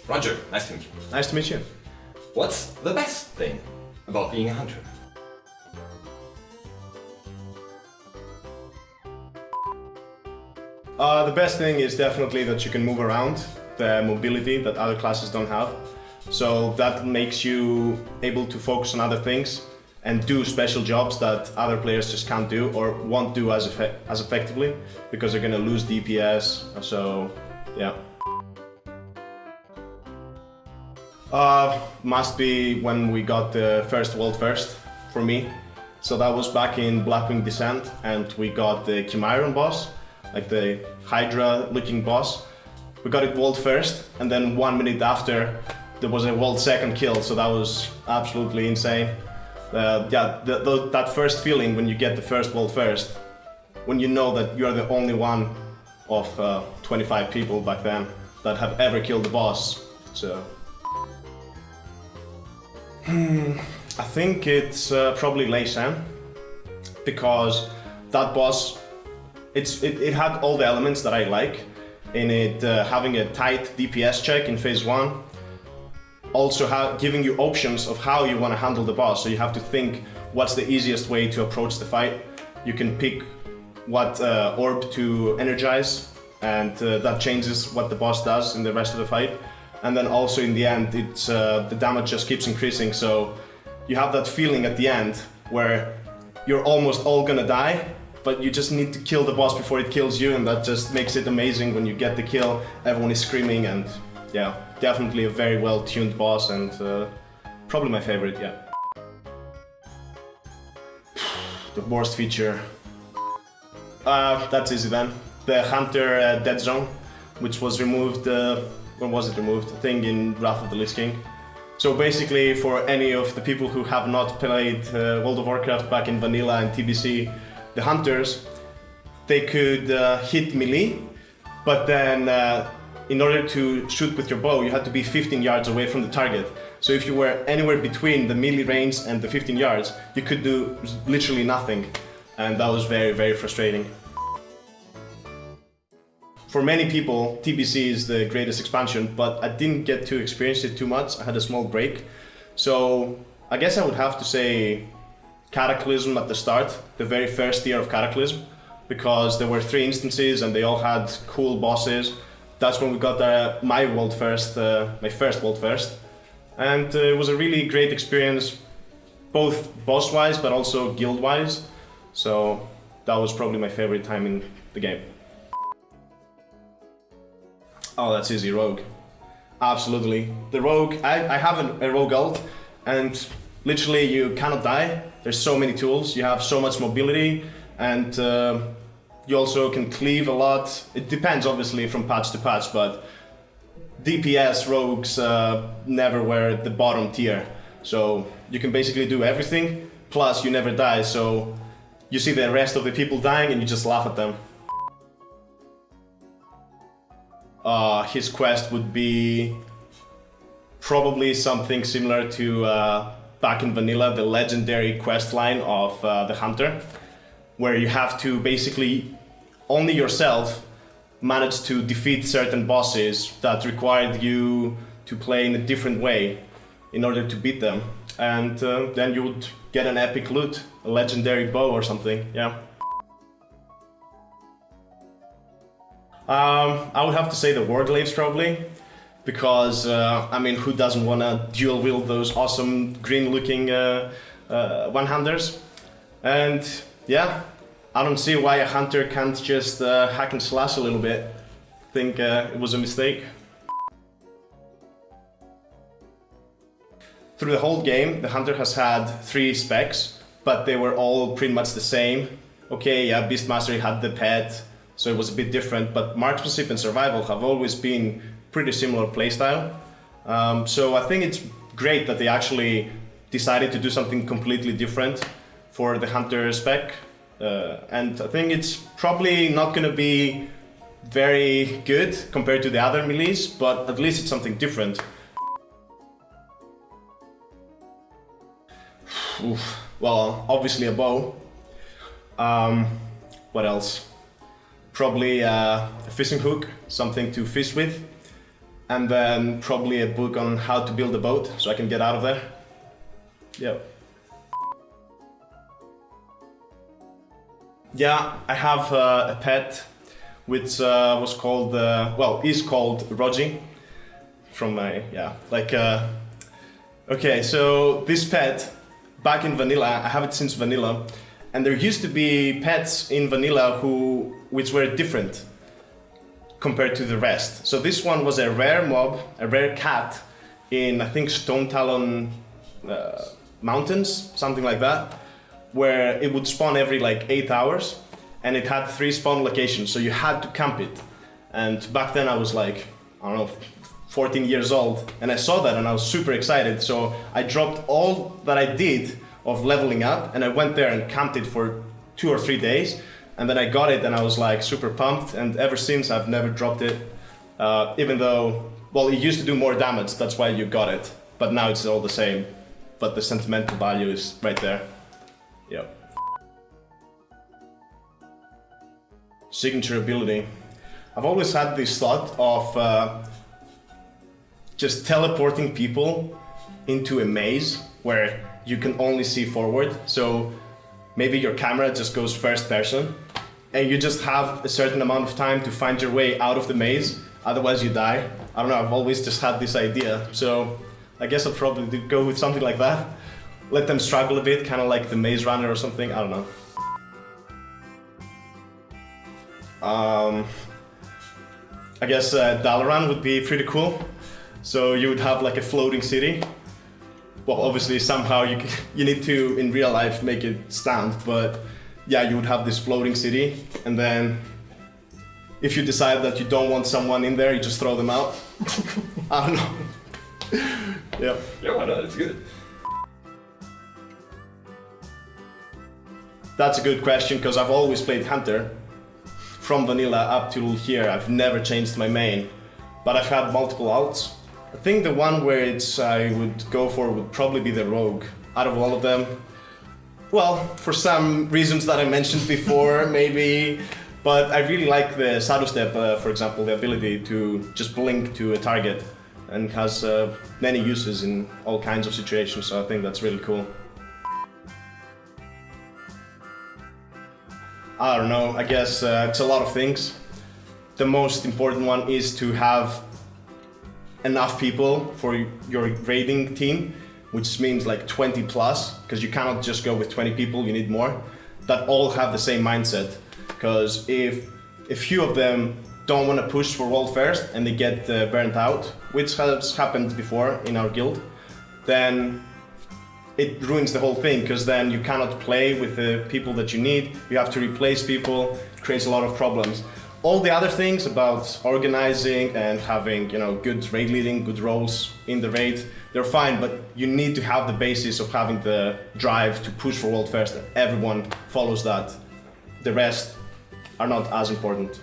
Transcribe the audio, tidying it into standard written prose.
Roger, nice to meet you. Nice to meet you. What's the best thing about being a hunter? The best thing is definitely that you can move around, the mobility that other classes don't have. So that makes you able to focus on other things and do special jobs that other players just can't do or won't do as effectively because they're gonna lose DPS. So, yeah. Must be when we got the first world first for me. So that was back in Blackwing Descent, and we got the Chimaeron boss, like the Hydra looking boss. We got it world first, and then 1 minute after there was a world second kill, so that was absolutely insane. That first feeling when you get the first world first, when you know that you're the only one of 25 people back then that have ever killed the boss. So I think it's probably Lei San, because that boss, it had all the elements that I like in it, having a tight DPS check in phase 1, also giving you options of how you want to handle the boss, so you have to think what's the easiest way to approach the fight. You can pick what orb to energize, and that changes what the boss does in the rest of the fight. And then also in the end, it's the damage just keeps increasing, so you have that feeling at the end where you're almost all gonna die, but you just need to kill the boss before it kills you, and that just makes it amazing when you get the kill. Everyone is screaming, and yeah, definitely a very well-tuned boss, and probably my favorite, yeah. The worst feature. That's easy then. The Hunter Dead Zone, which was removed, when was it removed? I think in Wrath of the Lich King. So basically, for any of the people who have not played World of Warcraft back in Vanilla and TBC, the Hunters, they could hit melee, but then in order to shoot with your bow, you had to be 15 yards away from the target. So if you were anywhere between the melee range and the 15 yards, you could do literally nothing. And that was very, very frustrating. For many people, TBC is the greatest expansion, but I didn't get to experience it too much. I had a small break. So I guess I would have to say Cataclysm at the start, the very first tier of Cataclysm, because there were 3 instances and they all had cool bosses. That's when we got my world first, my first world first. And it was a really great experience, both boss-wise, but also guild-wise. So that was probably my favorite time in the game. Oh, that's easy, Rogue. Absolutely. The Rogue, I have a Rogue ult, and literally you cannot die. There's so many tools, you have so much mobility, and you also can cleave a lot. It depends obviously from patch to patch, but DPS Rogues never were the bottom tier. So you can basically do everything, plus you never die, so you see the rest of the people dying and you just laugh at them. His quest would be probably something similar to back in Vanilla, the legendary quest line of the Hunter, where you have to basically only yourself manage to defeat certain bosses that required you to play in a different way in order to beat them. And then you would get an epic loot, a legendary bow or something, yeah. I would have to say the Warglaives probably, because I mean, who doesn't want to dual wield those awesome green looking one-handers? And yeah, I don't see why a hunter can't just hack and slash a little bit. I think it was a mistake. Through the whole game, the hunter has had 3 specs, but they were all pretty much the same. Okay, yeah, Beast Mastery had the pet, so it was a bit different, but marksmanship and survival have always been pretty similar playstyle. So I think it's great that they actually decided to do something completely different for the hunter spec. And I think it's probably not going to be very good compared to the other melees, but at least it's something different. Oof. Well, obviously a bow. What else? Probably a fishing hook, something to fish with. and then probably a book on how to build a boat so I can get out of there. Yeah. Yeah, I have a pet which was called, is called Roger. From my, okay, so this pet, back in vanilla, I have it since vanilla, and there used to be pets in vanilla which were different compared to the rest. So this one was a rare mob, a rare cat in, I think, Stone Talon Mountains, something like that, where it would spawn every like 8 hours, and it had 3 spawn locations, so you had to camp it. And back then I was like, I don't know, 14 years old, and I saw that and I was super excited, so I dropped all that I did of leveling up and I went there and camped it for 2 or 3 days, and then I got it and I was like super pumped, and ever since I've never dropped it, even though, well, it used to do more damage, that's why you got it, but now it's all the same, but the sentimental value is right there. Yeah. Signature ability. I've always had this thought of just teleporting people into a maze where you can only see forward. So maybe your camera just goes first person and you just have a certain amount of time to find your way out of the maze, otherwise you die. I don't know, I've always just had this idea. So I guess I'll probably go with something like that. Let them struggle a bit, kind of like the Maze Runner or something, I don't know. I guess Dalaran would be pretty cool. So you would have like a floating city. Well, obviously somehow you need to, in real life, make it stand, but yeah, you would have this floating city, and then if you decide that you don't want someone in there, you just throw them out. I don't know. Yeah. Yeah, why not? It's good. That's a good question, because I've always played Hunter. From vanilla up till here, I've never changed my main, but I've had multiple alts. I think the one where I would go for would probably be the Rogue, out of all of them. Well, for some reasons that I mentioned before, maybe, but I really like the Shadow Step, for example, the ability to just blink to a target, and has many uses in all kinds of situations, so I think that's really cool. I don't know, I guess it's a lot of things. The most important one is to have enough people for your raiding team, which means like 20 plus, because you cannot just go with 20 people, you need more, that all have the same mindset. Because if a few of them don't want to push for world first and they get burnt out, which has happened before in our guild, then it ruins the whole thing, because then you cannot play with the people that you need, you have to replace people, it creates a lot of problems. All the other things about organizing and having, good raid leading, good roles in the raid, they're fine, but you need to have the basis of having the drive to push for world first, and everyone follows that. The rest are not as important.